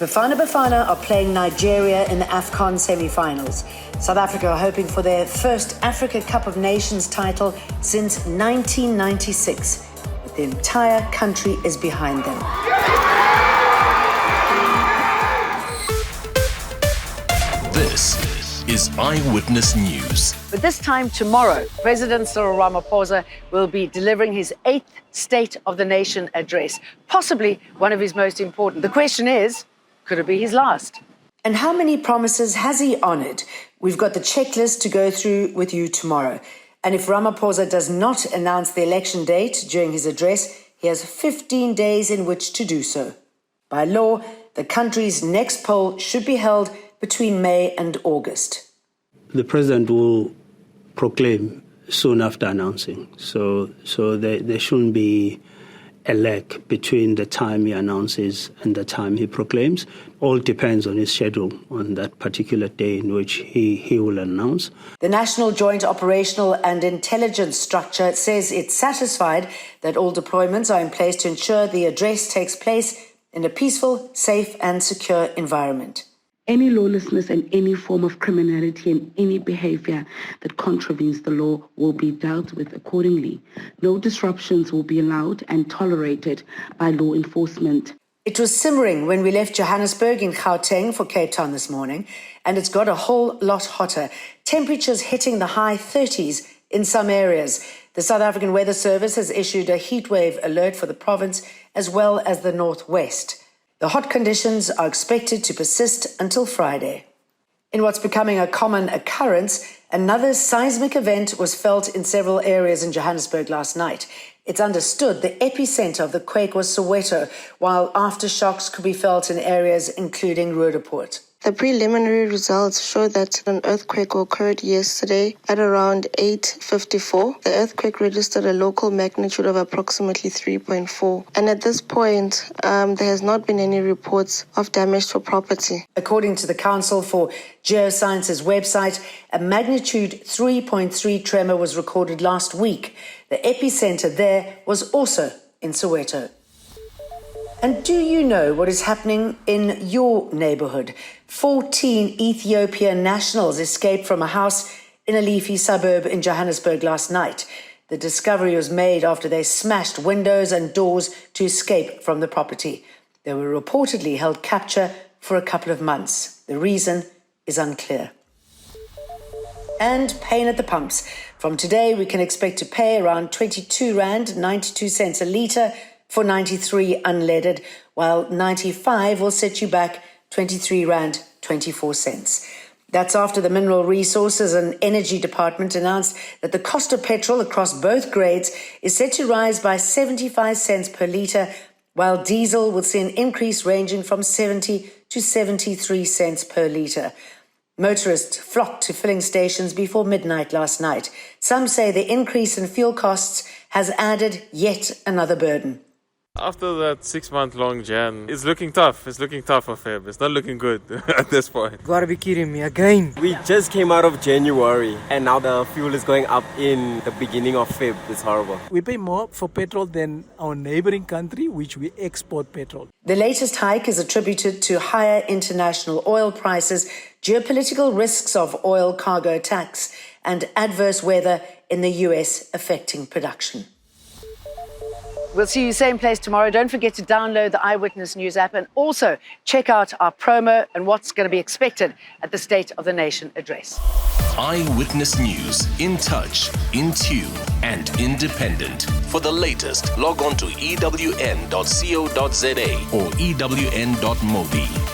Bafana are playing Nigeria in the AFCON semi-finals. South Africa are hoping for their first Africa Cup of Nations title since 1996. But the entire country is behind them. This is Eyewitness News. But this time tomorrow, President Cyril Ramaphosa will be delivering his 8th State of the Nation address, possibly one of his most important. The question is, could it be his last? And how many promises has he honoured? We've got the checklist to go through with you tomorrow. And if Ramaphosa does not announce the election date during his address, he has 15 days in which to do so. By law, the country's next poll should be held between May and August. The president will proclaim soon after announcing. So there shouldn't be a lag between the time he announces and the time he proclaims. All depends on his schedule on that particular day in which he will announce. The National Joint Operational and Intelligence Structure says it's satisfied that all deployments are in place to ensure the address takes place in a peaceful, safe and secure environment. Any lawlessness and any form of criminality and any behavior that contravenes the law will be dealt with accordingly. No disruptions will be allowed and tolerated by law enforcement. It was simmering when we left Johannesburg in Gauteng for Cape Town this morning, and it's got a whole lot hotter. Temperatures hitting the high 30s in some areas. The South African Weather Service has issued a heatwave alert for the province as well as the northwest. The hot conditions are expected to persist until Friday. In what's becoming a common occurrence, another seismic event was felt in several areas in Johannesburg last night. It's understood the epicenter of the quake was Soweto, while aftershocks could be felt in areas including Roodepoort. The preliminary results show that an earthquake occurred yesterday at around 8:54. The earthquake registered a local magnitude of approximately 3.4. And at this point, there has not been any reports of damage to property. According to the Council for Geoscience's website, a magnitude 3.3 tremor was recorded last week. The epicenter there was also in Soweto. And do you know what is happening in your neighborhood? 14 Ethiopian nationals escaped from a house in a leafy suburb in Johannesburg last night. The discovery was made after they smashed windows and doors to escape from the property. They were reportedly held capture for a couple of months. The reason is unclear. And pain at the pumps. From today, we can expect to pay around 22 Rand 92 cents a litre for 93 unleaded, while 95 will set you back 23 Rand 24 cents. That's after the Mineral Resources and Energy Department announced that the cost of petrol across both grades is set to rise by 75 cents per litre, while diesel will see an increase ranging from 70 to 73 cents per litre. Motorists flocked to filling stations before midnight last night. Some say the increase in fuel costs has added yet another burden. After that 6-month-long Jan, it's looking tough. It's looking tough for Feb. It's not looking good at this point. Gotta be kidding me again. We just came out of January and now the fuel is going up in the beginning of Feb. It's horrible. We pay more for petrol than our neighboring country, which we export petrol. The latest hike is attributed to higher international oil prices, geopolitical risks of oil cargo attacks, and adverse weather in the US affecting production. We'll see you same place tomorrow. Don't forget to download the Eyewitness News app and also check out our promo and what's going to be expected at the State of the Nation address. Eyewitness News, in touch, in tune, and independent. For the latest, log on to ewn.co.za or ewn.mobi.